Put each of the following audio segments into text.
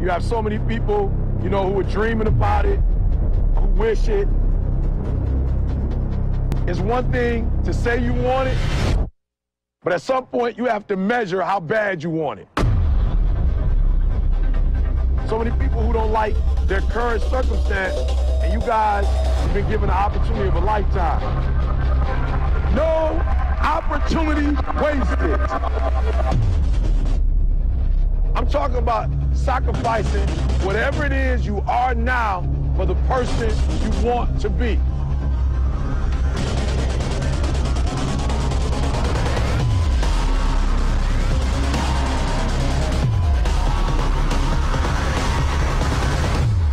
You have so many people, you know, who are dreaming about it, who wish it. It's one thing to say you want it, but at some point you have to measure how bad you want it. So many people who don't like their current circumstance, and you guys have been given the opportunity of a lifetime. No opportunity wasted. I'm talking about sacrificing whatever it is you are now for the person you want to be.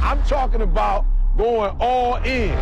I'm talking about going all in.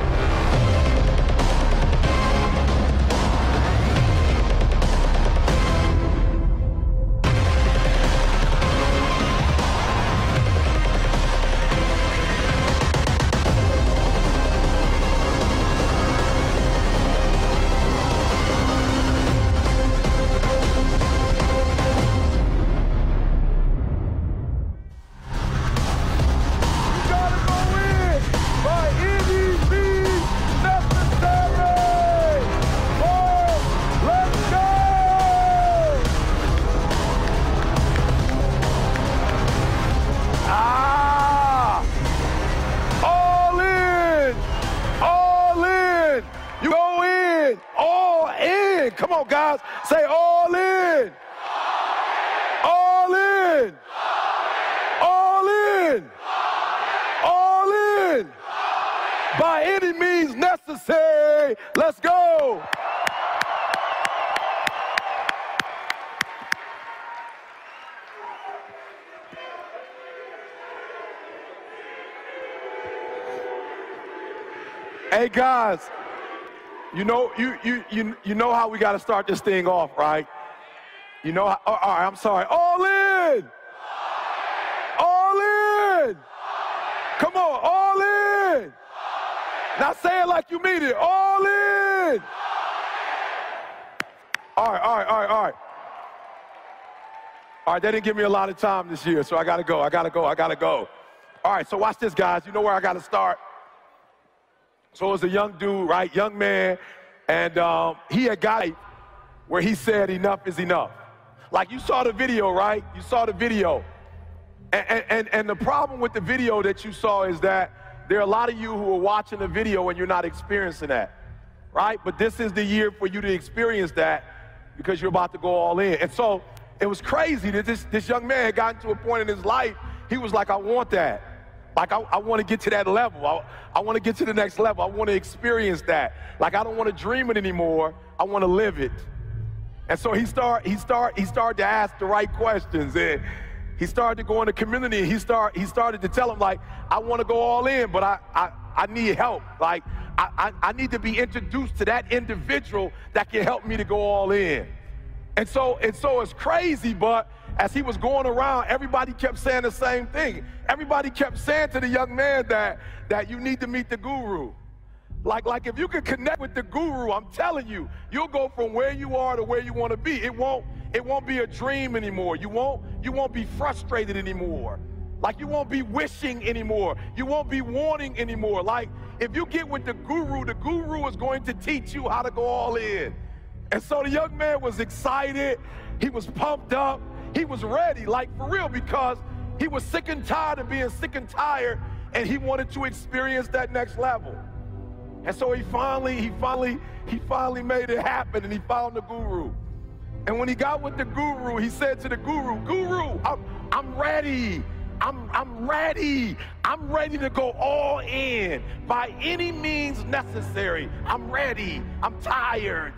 Come on, guys. Say all in. All in. All in. All in. By any means necessary. Let's go. Hey, guys. You know, you know how we got to start this thing off, right? You know how, all right, I'm sorry. All in. All in. Come on, all in. Now say it like you mean it. All in. All right. All right, they didn't give me a lot of time this year, so I got to go. All right, so watch this, guys. You know where I got to start? So it was a young dude, right, young man, and he had got where he said enough is enough. Like, you saw the video, right? You saw the video. And the problem with the video that you saw is that there are a lot of you who are watching the video and you're not experiencing that, right? But this is the year for you to experience that because you're about to go all in. And so it was crazy that this young man had gotten to a point in his life, he was like, I want that. Like, I want to get to that level. I want to get to the next level. I want to experience that. Like, I don't want to dream it anymore. I want to live it. And so he started to ask the right questions. And he started to go in the community. He started to tell him, like, I want to go all in, but I need help. Like, I need to be introduced to that individual that can help me to go all in. And so it's crazy, but as he was going around, everybody kept saying the same thing. Everybody kept saying to the young man that you need to meet the guru. Like if you can connect with the guru, I'm telling you, you'll go from where you are to where you want to be. It won't be a dream anymore. You won't be frustrated anymore. Like, you won't be wishing anymore. You won't be wanting anymore. Like, if you get with the guru is going to teach you how to go all in. And so the young man was excited. He was pumped up. He was ready, like, for real, because he was sick and tired of being sick and tired, and he wanted to experience that next level. And so he finally made it happen, and he found the guru. And when he got with the guru, he said to the guru, I'm ready. I'm ready. I'm ready to go all in by any means necessary. I'm ready. I'm tired.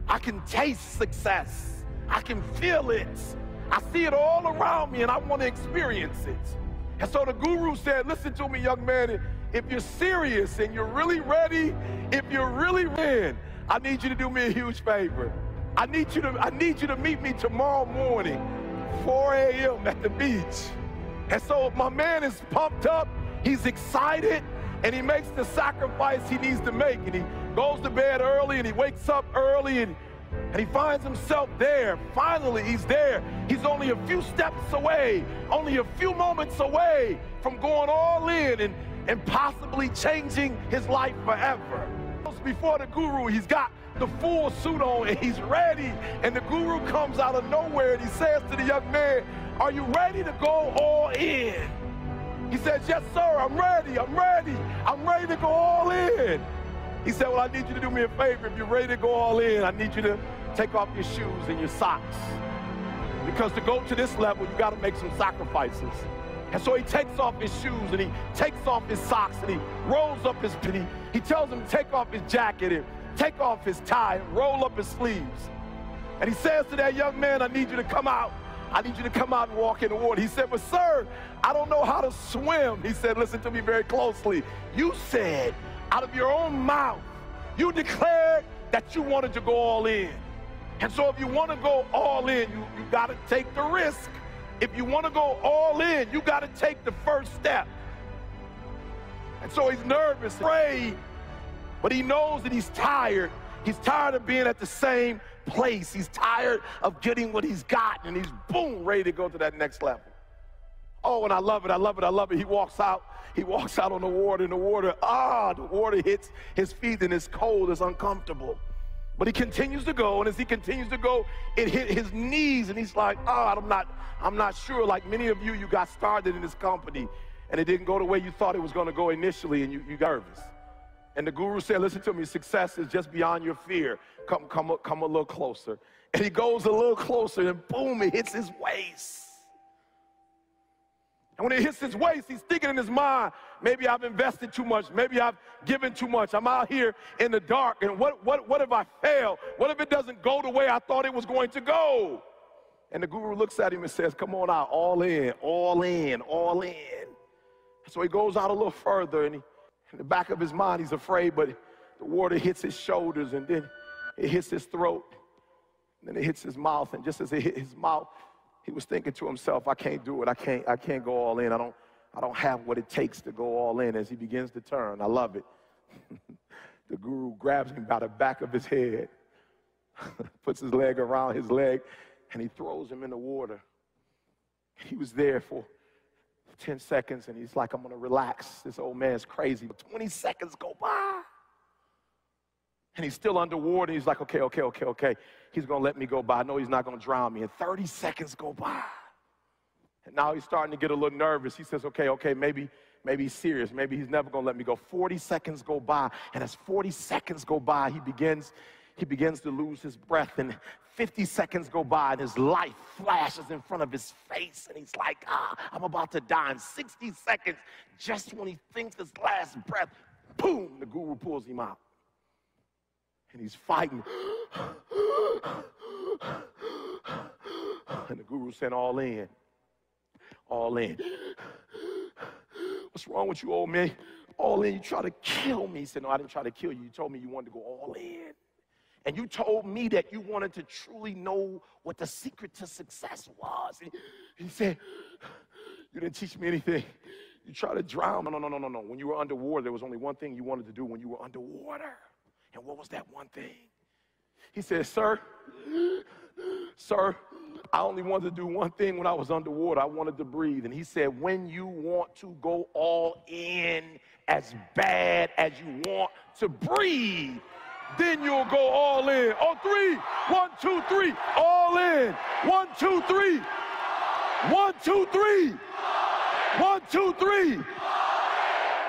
I can taste success. I can feel it. I see it all around me, and I want to experience it. And so the guru said, listen to me, young man, if you're serious and you're really ready, if you're really in, I need you to do me a huge favor. I need you to meet me tomorrow morning, 4 a.m. at the beach. And so my man is pumped up, he's excited, and he makes the sacrifice he needs to make. And he goes to bed early, and he wakes up early, and And he finds himself there. Finally, he's there. He's only a few steps away, only a few moments away from going all in and possibly changing his life forever. Before the guru, he's got the full suit on and he's ready. And the guru comes out of nowhere and he says to the young man, "Are you ready to go all in?" He says, "Yes, sir, I'm ready, I'm ready. I'm ready to go all in." He said, "Well, I need you to do me a favor. If you're ready to go all in, I need you to take off your shoes and your socks. Because to go to this level, you got to make some sacrifices." And so he takes off his shoes and he takes off his socks and he rolls up his penny. He tells him to take off his jacket and take off his tie and roll up his sleeves. And he says to that young man, "I need you to come out. I need you to come out and walk in the water." He said, "But sir, I don't know how to swim." He said, "Listen to me very closely. You said out of your own mouth, you declared that you wanted to go all in. And so if you want to go all in, you got to take the risk. If you want to go all in, you got to take the first step." And so he's nervous, afraid, but he knows that he's tired. He's tired of being at the same place. He's tired of getting what he's got, and he's, boom, ready to go to that next level. Oh, and I love it, I love it, I love it. He walks out on the water, and the water hits his feet, and it's cold, it's uncomfortable. But he continues to go, and as he continues to go, it hit his knees, and he's like, I'm not sure. Like many of you got started in this company, and it didn't go the way you thought it was going to go initially, and you got nervous. And the guru said, "Listen to me, success is just beyond your fear. Come a little closer." And he goes a little closer, and boom, it hits his waist. And when it hits his waist, he's thinking in his mind, maybe I've invested too much, maybe I've given too much. I'm out here in the dark, and what if I fail? What if it doesn't go the way I thought it was going to go? And the guru looks at him and says, "Come on out, all in, all in, all in." So he goes out a little further, and in the back of his mind, he's afraid, but the water hits his shoulders, and then it hits his throat, and then it hits his mouth. And just as it hit his mouth, he was thinking to himself, "I can't do it. I can't go all in. I don't have what it takes to go all in." As he begins to turn, I love it. The guru grabs him by the back of his head, puts his leg around his leg, and he throws him in the water. He was there for 10 seconds, and he's like, "I'm going to relax. This old man's crazy." But 20 seconds go by, and he's still underwater. He's like, okay. He's going to let me go by. I know he's not going to drown me. And 30 seconds go by, and now he's starting to get a little nervous. He says, okay, maybe he's serious. Maybe he's never going to let me go. 40 seconds go by, and as 40 seconds go by, he begins to lose his breath, and 50 seconds go by, and his life flashes in front of his face, and he's like, I'm about to die. In 60 seconds, just when he thinks his last breath, boom, the guru pulls him out. And he's fighting. And the guru said, "All in, all in." "What's wrong with you, old man? All in, you try to kill me." He said, "No, I didn't try to kill you. You told me you wanted to go all in. And you told me that you wanted to truly know what the secret to success was." He said, "You didn't teach me anything. You tried to drown." No. When you were underwater, there was only one thing you wanted to do when you were underwater. And what was that one thing? He said, Sir, I only wanted to do one thing when I was underwater. I wanted to breathe." And he said, "When you want to go all in as bad as you want to breathe, then you'll go all in." On three. 1, 2, 3. All in. 1, 2, 3. 1, 2, 3. 1, 2, 3.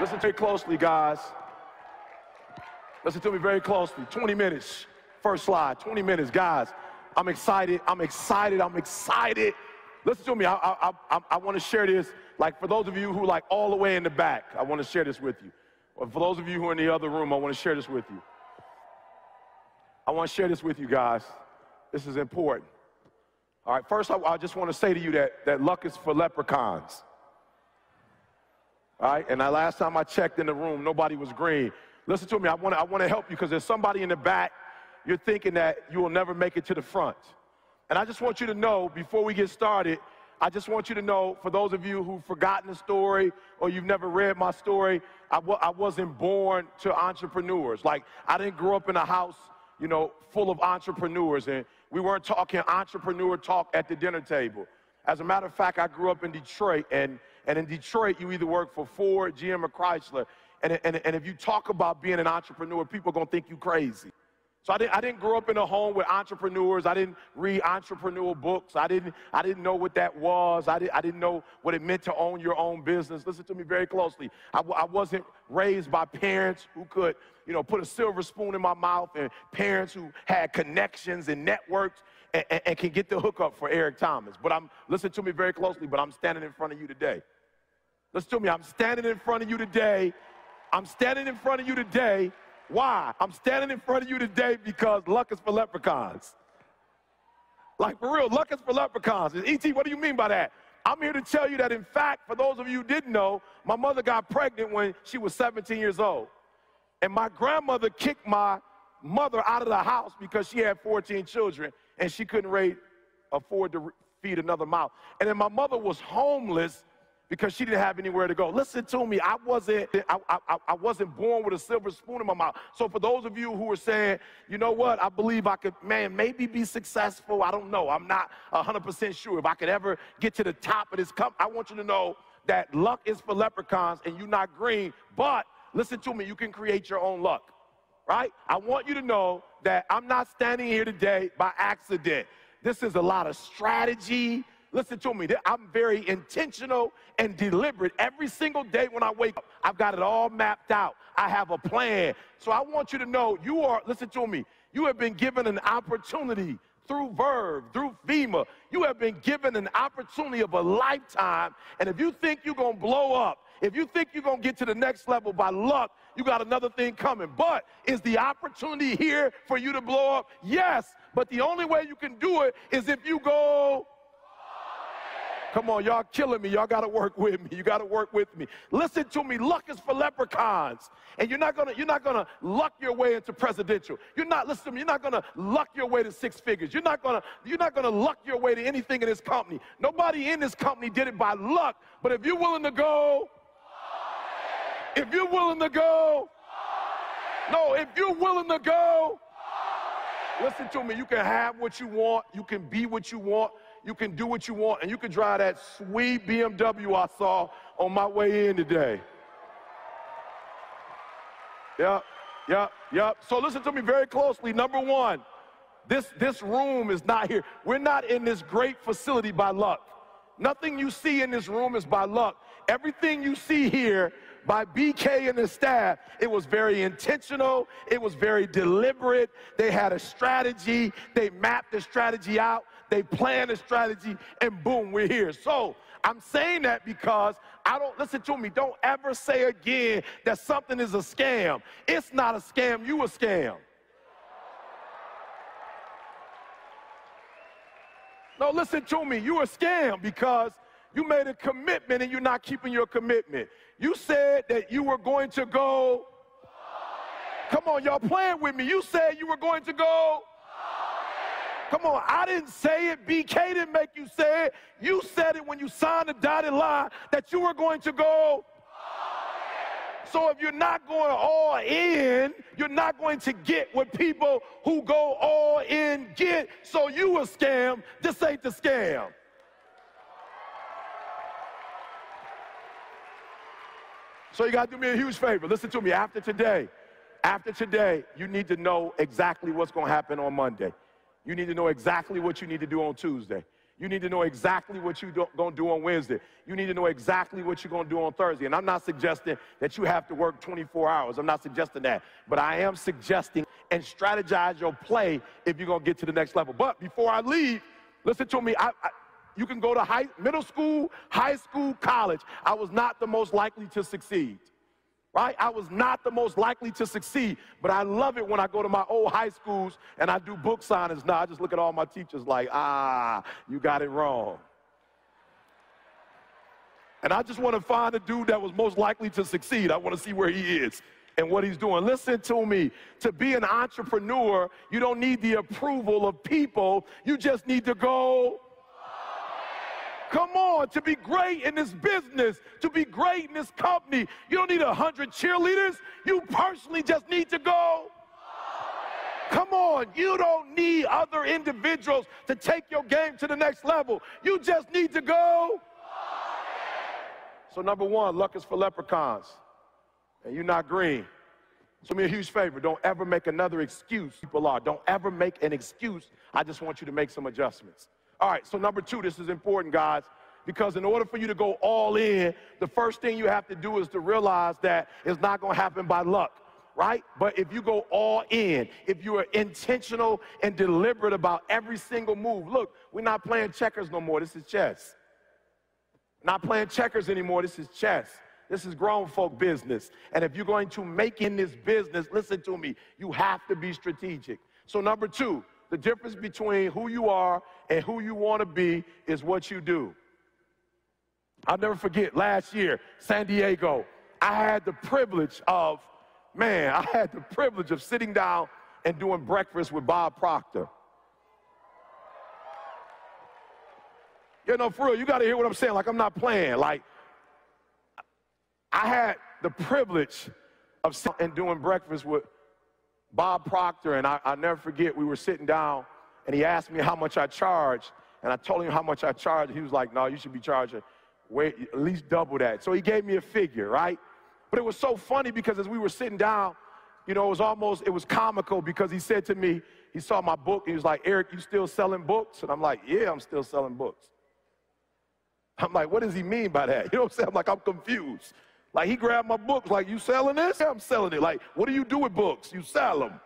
Listen to me closely, guys. Listen to me very closely. 20 minutes. First slide. 20 minutes, guys. I'm excited. Listen to me. I want to share this. Like, for those of you who are like all the way in the back, I want to share this with you. Or for those of you who are in the other room, I want to share this with you. I want to share this with you, guys. This is important. All right, first, I just want to say to you that luck is for leprechauns. All right, and last time I checked in the room, nobody was green. Listen to me, I want to help you, because there's somebody in the back, you're thinking that you will never make it to the front. And I just want you to know, before we get started, I just want you to know, for those of you who've forgotten the story or you've never read my story, I wasn't born to entrepreneurs. Like, I didn't grow up in a house you know, full of entrepreneurs, and we weren't talking entrepreneur talk at the dinner table. As a matter of fact, I grew up in Detroit, and in Detroit, you either work for Ford, GM, or Chrysler, and if you talk about being an entrepreneur, people are going to think you crazy. So I didn't grow up in a home with entrepreneurs. I didn't read entrepreneurial books. I didn't know what that was. I didn't know what it meant to own your own business. Listen to me very closely. I wasn't raised by parents who could, you know, put a silver spoon in my mouth, and parents who had connections and networks and can get the hookup for Eric Thomas. But listen to me very closely, but I'm standing in front of you today. Listen to me, I'm standing in front of you today. I'm standing in front of you today. Why? I'm standing in front of you today because luck is for leprechauns. Like, for real, luck is for leprechauns. E.T., what do you mean by that? I'm here to tell you that, in fact, for those of you who didn't know, my mother got pregnant when she was 17 years old. And my grandmother kicked my mother out of the house because she had 14 children and she couldn't afford to feed another mouth. And then my mother was homeless because she didn't have anywhere to go. Listen to me, I wasn't born with a silver spoon in my mouth. So for those of you who are saying, you know what, I believe I could, man, maybe be successful, I don't know, I'm not 100% sure if I could ever get to the top of this cup. I want you to know that luck is for leprechauns and you're not green, but listen to me, you can create your own luck, right? I want you to know that I'm not standing here today by accident. This is a lot of strategy. Listen to me, I'm very intentional and deliberate. Every single day when I wake up, I've got it all mapped out. I have a plan. So I want you to know, listen to me, you have been given an opportunity through Verve, through FEMA. You have been given an opportunity of a lifetime. And if you think you're going to blow up, if you think you're going to get to the next level by luck, you got another thing coming. But is the opportunity here for you to blow up? Yes, but the only way you can do it is if you go. Come on, y'all killing me. Y'all got to work with me. You got to work with me. Listen to me. Luck is for leprechauns. And you're not gonna luck your way into presidential. Listen to me, you're not gonna luck your way to six figures. You're not gonna luck your way to anything in this company. Nobody in this company did it by luck. But if you're willing to go, if you're willing to go, listen to me, you can have what you want, you can be what you want, you can do what you want, and you can drive that sweet BMW I saw on my way in today. Yep. So listen to me very closely. Number one, this room is not here. We're not in this great facility by luck. Nothing you see in this room is by luck. Everything you see here by BK and the staff, it was very intentional, it was very deliberate. They had a strategy, they mapped the strategy out, they planned a strategy, and boom, we're here. So I'm saying that because listen to me, don't ever say again that something is a scam. It's not a scam, you a scam. No, listen to me, you a scam because you made a commitment and you're not keeping your commitment. You said that you were going to go. Come on, y'all playing with me. You said you were going to go. Come on, I didn't say it. BK didn't make you say it. You said it when you signed the dotted line that you were going to go. So if you're not going all in, you're not going to get what people who go all in get. So you a scam. This ain't the scam. So you got to do me a huge favor. Listen to me. After today, you need to know exactly what's going to happen on Monday. You need to know exactly what you need to do on Tuesday. You need to know exactly what you're going to do on Wednesday. You need to know exactly what you're going to do on Thursday. And I'm not suggesting that you have to work 24 hours. I'm not suggesting that. But I am suggesting and strategize your play if you're going to get to the next level. But before I leave, listen to me. You can go to middle school, high school, college. I was not the most likely to succeed, right? I was not the most likely to succeed, but I love it when I go to my old high schools and I do book signings now. I just look at all my teachers like, you got it wrong. And I just want to find the dude that was most likely to succeed. I want to see where he is and what he's doing. Listen to me. To be an entrepreneur, you don't need the approval of people. You just need to go. Come on, to be great in this business, to be great in this company, you don't need 100 cheerleaders. You personally just need to go. Come on, you don't need other individuals to take your game to the next level. You just need to go. So number one, luck is for leprechauns, and you're not green. So me a huge favor, don't ever make another excuse. People are, don't ever make an excuse. I just want you to make some adjustments. All right, so number two, this is important, guys, because in order for you to go all in, the first thing you have to do is to realize that it's not going to happen by luck, right? But if you go all in, if you are intentional and deliberate about every single move, look, we're not playing checkers no more. This is chess. Not playing checkers anymore. This is chess. This is grown folk business. And if you're going to make in this business, listen to me, you have to be strategic. So number two, the difference between who you are and who you want to be is what you do. I'll never forget last year, San Diego, I had the privilege of sitting down and doing breakfast with Bob Proctor. You know, for real, you got to hear what I'm saying. Like, I'm not playing. Like, I had the privilege of sitting and doing breakfast with Bob Proctor, and I'll never forget, we were sitting down, and he asked me how much I charged, and I told him how much I charged. He was like, no, you should be charging at least double that. So he gave me a figure, right? But it was so funny because as we were sitting down, you know, it was comical because he said to me, he saw my book, and he was like, Eric, you still selling books? And I'm like, yeah, I'm still selling books. I'm like, what does he mean by that? You know what I'm saying? I'm like, I'm confused. Like, he grabbed my books, like, you selling this? Yeah, I'm selling it. Like, what do you do with books? You sell them.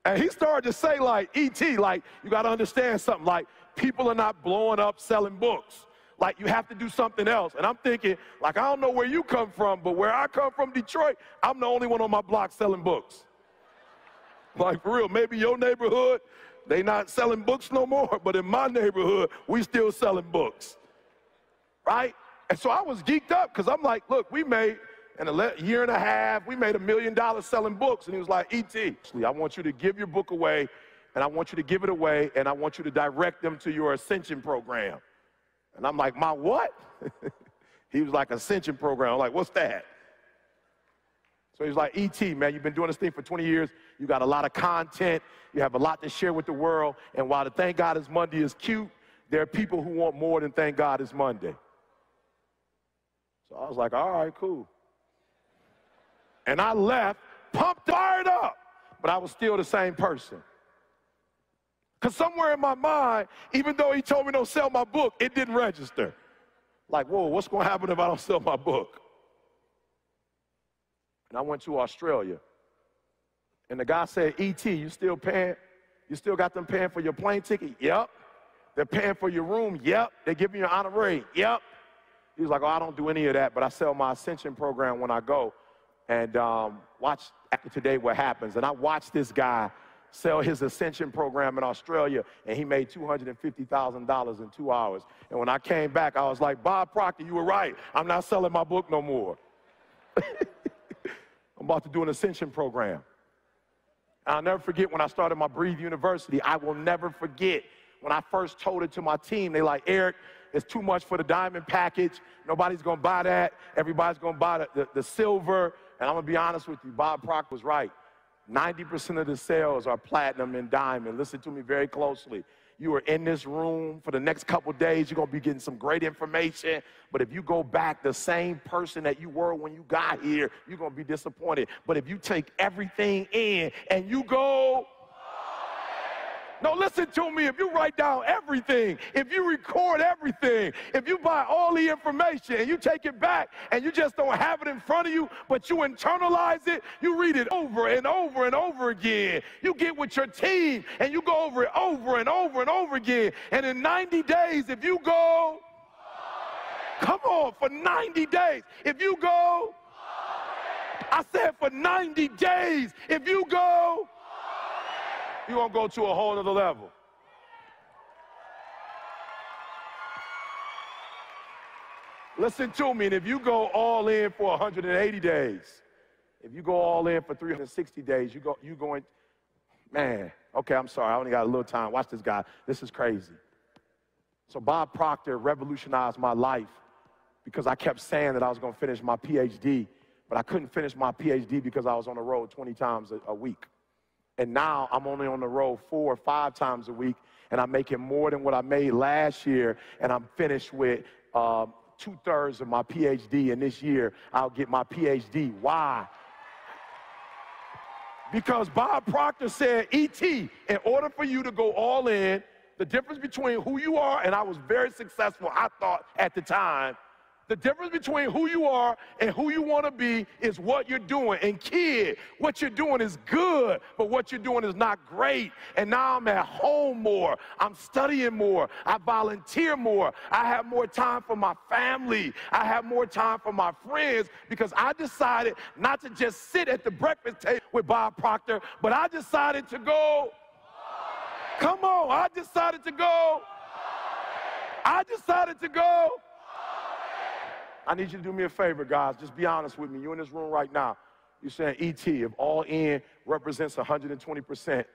And he started to say, like, E.T., like, you got to understand something. Like, people are not blowing up selling books. Like, you have to do something else. And I'm thinking, like, I don't know where you come from, but where I come from, Detroit, I'm the only one on my block selling books. Like, for real, maybe your neighborhood, they not selling books no more, but in my neighborhood, we still selling books, right? And so I was geeked up because I'm like, look, we made, in a year and a half, we made $1 million selling books. And he was like, E.T., I want you to give your book away, and I want you to give it away, and I want you to direct them to your Ascension program. And I'm like, my what? He was like, Ascension program. I'm like, what's that? So he's like, E.T., man, you've been doing this thing for 20 years. You got a lot of content. You have a lot to share with the world. And while the Thank God It's Monday is cute, there are people who want more than Thank God It's Monday. So I was like, all right, cool. And I left, pumped, fired up, but I was still the same person. Because somewhere in my mind, even though he told me don't sell my book, it didn't register. Like, whoa, what's going to happen if I don't sell my book? And I went to Australia. And the guy said, E.T., you still paying? You still got them paying for your plane ticket? Yep. They're paying for your room? Yep. They're giving you an honorary? Yep. He was like, oh, I don't do any of that, but I sell my Ascension program when I go. And watch after today what happens. And I watched this guy sell his Ascension program in Australia, and he made $250,000 in 2 hours. And when I came back, I was like, Bob Proctor, you were right. I'm not selling my book no more. I'm about to do an Ascension program. And I'll never forget when I started my Breathe University. I will never forget when I first told it to my team. They like, Eric, it's too much for the diamond package. Nobody's going to buy that. Everybody's going to buy the silver. And I'm going to be honest with you, Bob Proctor was right. 90% of the sales are platinum and diamond. Listen to me very closely. You are in this room for the next couple days. You're going to be getting some great information. But if you go back the same person that you were when you got here, you're going to be disappointed. But if you take everything in and you go, no, listen to me. If you write down everything, if you record everything, if you buy all the information and you take it back and you just don't have it in front of you, but you internalize it, you read it over and over and over again. You get with your team and you go over it over and over and over again. And in 90 days, if you go, come on, for 90 days, if you go, I said for 90 days, if you go, you're going to go to a whole other level. Listen to me, and if you go all in for 180 days, if you go all in for 360 days, you're going, man, okay, I'm sorry, I only got a little time. Watch this guy. This is crazy. So Bob Proctor revolutionized my life because I kept saying that I was going to finish my PhD but I couldn't finish my PhD because I was on the road 20 times a week. And now I'm only on the road 4 or 5 times a week, and I'm making more than what I made last year, and I'm finished with 2/3 of my PhD, and this year I'll get my PhD. Why? Because Bob Proctor said, E.T., in order for you to go all in, the difference between who you are, and I was very successful, I thought at the time, the difference between who you are and who you want to be is what you're doing. And kid, what you're doing is good, but what you're doing is not great. And now I'm at home more. I'm studying more. I volunteer more. I have more time for my family. I have more time for my friends because I decided not to just sit at the breakfast table with Bob Proctor, but I decided to go. Come on, I decided to go. I decided to go. I need you to do me a favor, guys. Just be honest with me. You're in this room right now. You're saying, E.T., if all in represents 120%,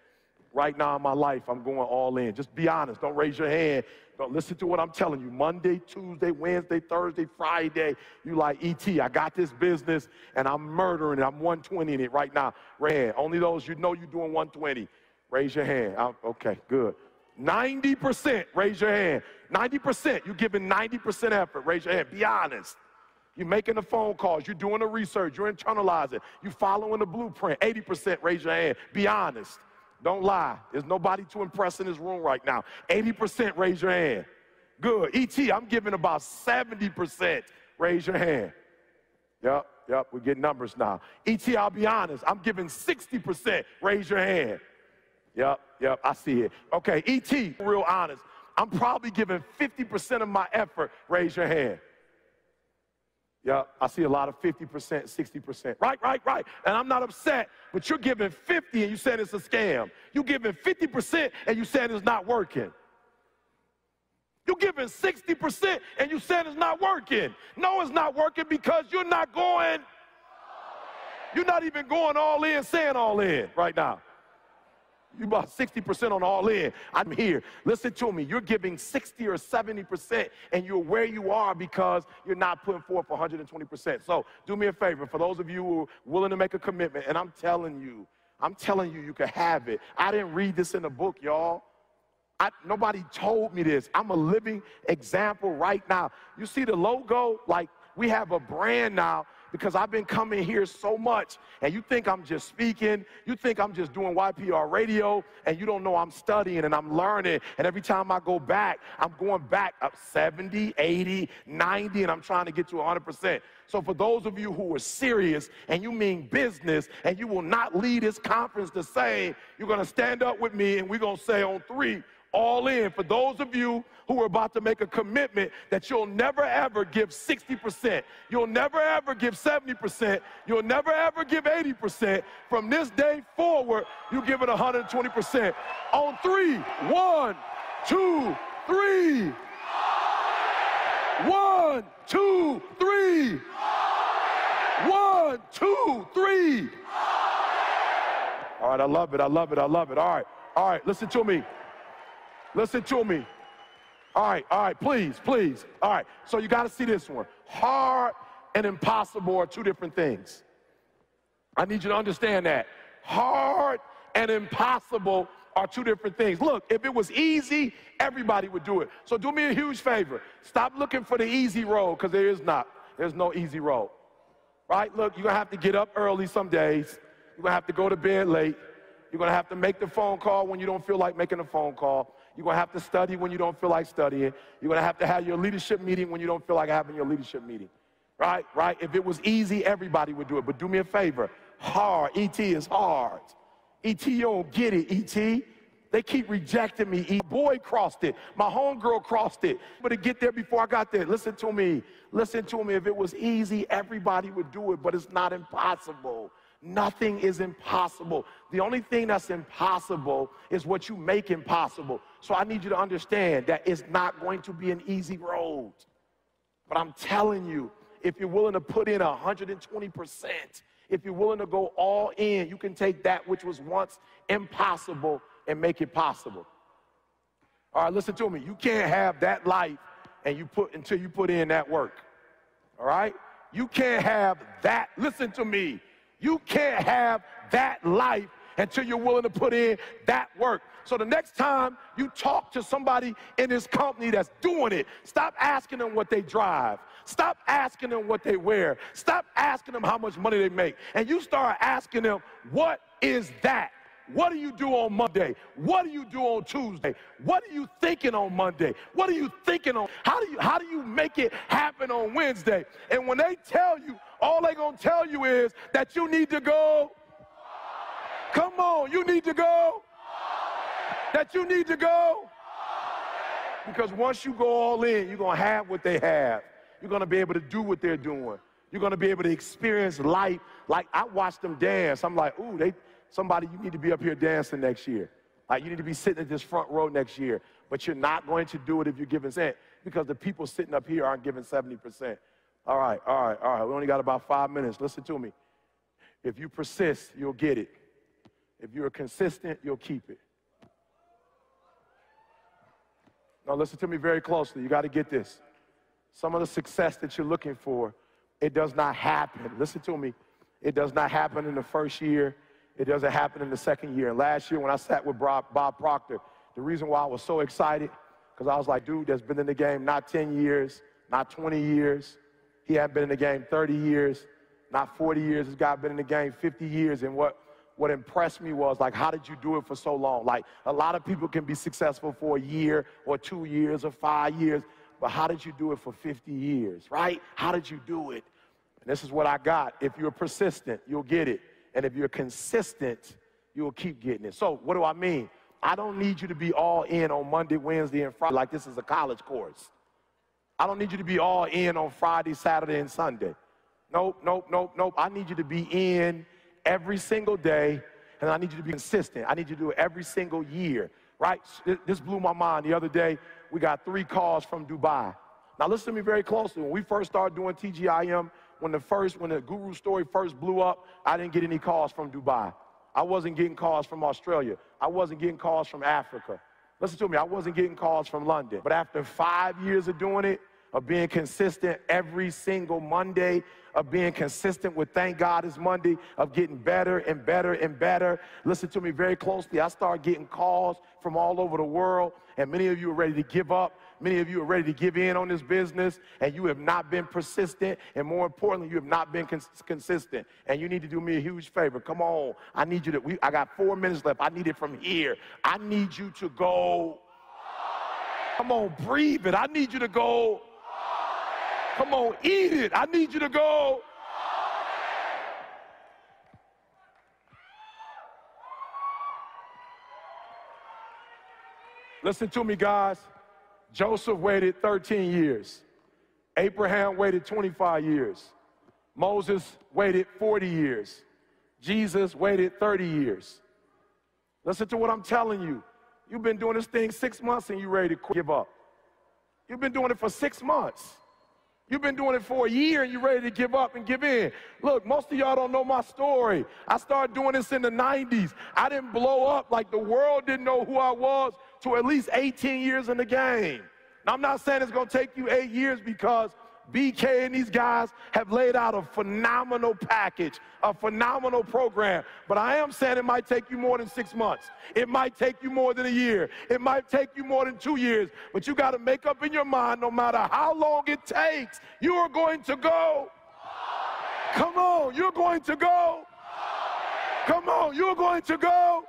right now in my life, I'm going all in. Just be honest. Don't raise your hand. Don't listen to what I'm telling you. Monday, Tuesday, Wednesday, Thursday, Friday, you like, E.T., I got this business, and I'm murdering it. I'm 120 in it right now. Raise your hand. Only those you know you're doing 120. Raise your hand. Okay, good. 90%, raise your hand. 90%, you're giving 90% effort. Raise your hand. Be honest. You're making the phone calls. You're doing the research. You're internalizing. You're following the blueprint. 80%, raise your hand. Be honest. Don't lie. There's nobody to impress in this room right now. 80%, raise your hand. Good. E.T., I'm giving about 70%. Raise your hand. Yep, we're getting numbers now. E.T., I'll be honest. I'm giving 60%. Raise your hand. Yep, I see it. Okay, E.T., real honest. I'm probably giving 50% of my effort. Raise your hand. Yep, I see a lot of 50%, 60%. Right. And I'm not upset, but you're giving 50 and you said it's a scam. You're giving 50% and you said it's not working. You're giving 60% and you said it's not working. No, it's not working because you're not going. You're not even going all in, saying all in right now. You about 60% on all in. I'm here. Listen to me. You're giving 60 or 70%, and you're where you are because you're not putting forth 120%. So do me a favor. For those of you who are willing to make a commitment, and I'm telling you, you can have it. I didn't read this in the book, y'all. Nobody told me this. I'm a living example right now. You see the logo? Like, we have a brand now. Because I've been coming here so much, and you think I'm just speaking, you think I'm just doing YPR radio, and you don't know I'm studying and I'm learning, and every time I go back, I'm going back up 70, 80, 90, and I'm trying to get to 100%. So for those of you who are serious, and you mean business, and you will not leave this conference the same, you're going to stand up with me, and we're going to say on 3, all in. For those of you who are about to make a commitment that you'll never ever give 60%, you'll never ever give 70%, you'll never ever give 80%, from this day forward, you give it 120%. On 3, 1, 2, 3. 1, 2, 3. 1, 2, 3. All right, I love it. All right, listen to me. All right, please. All right, so you got to see this one. Hard and impossible are 2 different things. I need you to understand that. Hard and impossible are 2 different things. Look, if it was easy, everybody would do it. So do me a huge favor. Stop looking for the easy road, because there is not. There's no easy road. Right? Look, you're going to have to get up early some days. You're going to have to go to bed late. You're going to have to make the phone call when you don't feel like making a phone call. You're going to have to study when you don't feel like studying. You're going to have your leadership meeting when you don't feel like having your leadership meeting. Right? If it was easy, everybody would do it. But do me a favor. Hard. E.T. is hard. E.T., you don't get it, E.T. They keep rejecting me. Boy crossed it. My homegirl crossed it. But to get there before I got there, listen to me. If it was easy, everybody would do it, but it's not impossible. Nothing is impossible. The only thing that's impossible is what you make impossible. So I need you to understand that it's not going to be an easy road. But I'm telling you, if you're willing to put in 120%, if you're willing to go all in, you can take that which was once impossible and make it possible. All right, listen to me. You can't have that life until you put in that work. All right? You can't have that. Listen to me. You can't have that life until you're willing to put in that work. So the next time you talk to somebody in this company that's doing it, stop asking them what they drive. Stop asking them what they wear. Stop asking them how much money they make. And you start asking them, what is that? What do you do on Monday? What do you do on Tuesday? What are you thinking on Monday? What are you thinking on? How do you make it happen on Wednesday? And when they tell you, all they're going to tell you is that you need to go. Come on, you need to go. That you need to go. Because once you go all in, you're going to have what they have. You're going to be able to do what they're doing. You're going to be able to experience life. Like, I watch them dance. I'm like, ooh, somebody, you need to be up here dancing next year. Like, you need to be sitting at this front row next year. But you're not going to do it if you're giving 100%, because the people sitting up here aren't giving 70%. All right. We only got about 5 minutes. Listen to me. If you persist, you'll get it. If you're consistent, you'll keep it. Now, listen to me very closely. You got to get this. Some of the success that you're looking for, it does not happen. Listen to me. It does not happen in the first year. It doesn't happen in the second year. And last year when I sat with Bob Proctor, the reason why I was so excited, because I was like, dude, that's been in the game not 10 years, not 20 years. He hadn't been in the game 30 years, not 40 years. This guy been in the game 50 years. And what impressed me was, like, how did you do it for so long? Like, a lot of people can be successful for a year or 2 years or 5 years, but how did you do it for 50 years, right? How did you do it? And this is what I got. If you're persistent, you'll get it. And if you're consistent, you'll keep getting it. So what do I mean? I don't need you to be all in on Monday, Wednesday, and Friday like this is a college course. I don't need you to be all in on Friday, Saturday, and Sunday. Nope. I need you to be in every single day, and I need you to be consistent. I need you to do it every single year, right? This blew my mind. The other day, we got 3 calls from Dubai. Now listen to me very closely. When we first started doing TGIM, when the Guru story first blew up, I didn't get any calls from Dubai. I wasn't getting calls from Australia. I wasn't getting calls from Africa. Listen to me, I wasn't getting calls from London. But after 5 years of doing it, of being consistent every single Monday, of being consistent with Thank God It's Monday, of getting better and better and better. Listen to me very closely. I started getting calls from all over the world, and many of you are ready to give up. Many of you are ready to give in on this business, and you have not been persistent, and more importantly, you have not been consistent. And you need to do me a huge favor. Come on. I need you to, I got 4 minutes left. I need it from here. I need you to go. Come on, breathe it. I need you to go. Come on, eat it. I need you to go. Listen to me, guys. Joseph waited 13 years. Abraham waited 25 years. Moses waited 40 years. Jesus waited 30 years. Listen to what I'm telling you. You've been doing this thing 6 months and you're ready to give up. You've been doing it for 6 months. You've been doing it for a year and you're ready to give up and give in. Look, most of y'all don't know my story. I started doing this in the 90s. I didn't blow up like the world didn't know who I was to at least 18 years in the game. Now, I'm not saying it's going to take you 8 years because BK and these guys have laid out a phenomenal package, a phenomenal program. But I am saying it might take you more than 6 months. It might take you more than a year. It might take you more than 2 years. But you got to make up in your mind, no matter how long it takes, you are going to go. Come on, you're going to go. Come on, you're going to go.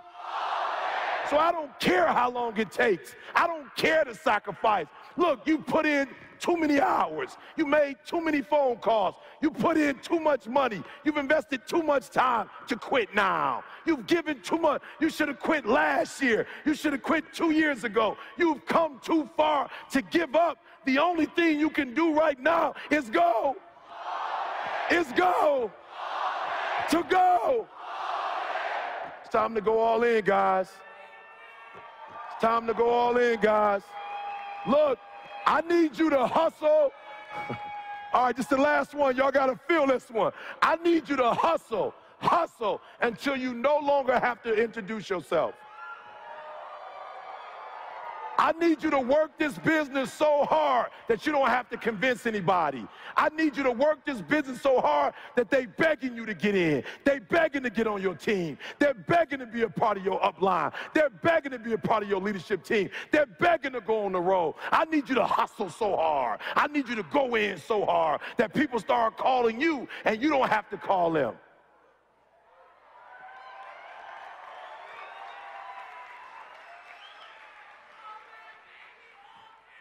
So I don't care how long it takes. I don't care the sacrifice. Look, you put in too many hours. You made too many phone calls. You put in too much money. You've invested too much time to quit now. You've given too much. You should have quit last year. You should have quit 2 years ago. You've come too far to give up. The only thing you can do right now is go. Is go. To go. It's time to go all in, guys. It's time to go all in, guys. Look, I need you to hustle. All right, this is the last one. Y'all got to feel this one. I need you to hustle until you no longer have to introduce yourself. I need you to work this business so hard that you don't have to convince anybody. I need you to work this business so hard that they begging you to get in. They begging to get on your team. They're begging to be a part of your upline. They're begging to be a part of your leadership team. They're begging to go on the road. I need you to hustle so hard. I need you to go in so hard that people start calling you and you don't have to call them.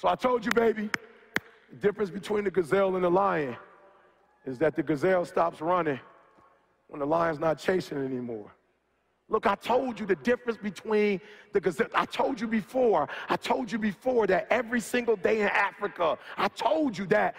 So I told you, baby, the difference between the gazelle and the lion is that the gazelle stops running when the lion's not chasing anymore. Look, I told you the difference between the gazelle. I told you before that every single day in Africa, I told you that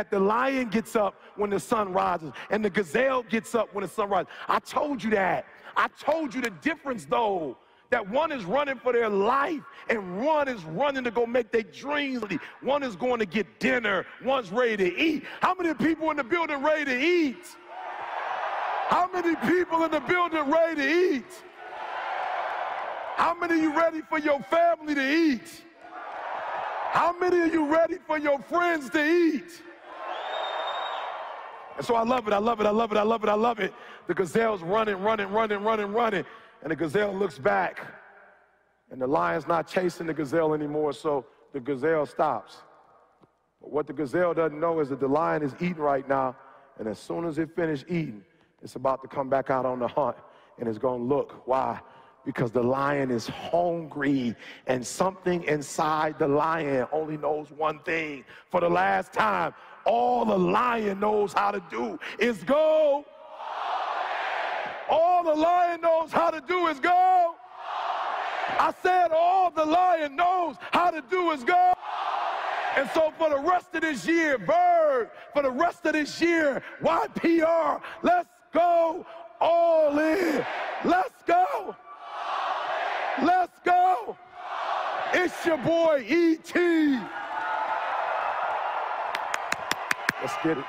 the lion gets up when the sun rises and the gazelle gets up when the sun rises. I told you that. I told you the difference, though. That one is running for their life and one is running to go make their dreams. One is going to get dinner, one's ready to eat. How many people in the building ready to eat? How many people in the building ready to eat? How many of you ready for your family to eat? How many of you ready for your friends to eat? And so I love it, I love it, I love it, I love it, I love it. The gazelle's running, running, running, running, running. And the gazelle looks back, and the lion's not chasing the gazelle anymore, so the gazelle stops. But what the gazelle doesn't know is that the lion is eating right now, and as soon as it finishes eating, it's about to come back out on the hunt, and it's going to look. Why? Because the lion is hungry, and something inside the lion only knows one thing. For the last time, all the lion knows how to do is go. All the lion knows how to do is go. I said all the lion knows how to do is go. And so for the rest of this year, Bird, for the rest of this year, YPR, let's go all in. Let's go. Let's go. It's your boy, E.T. Let's get it.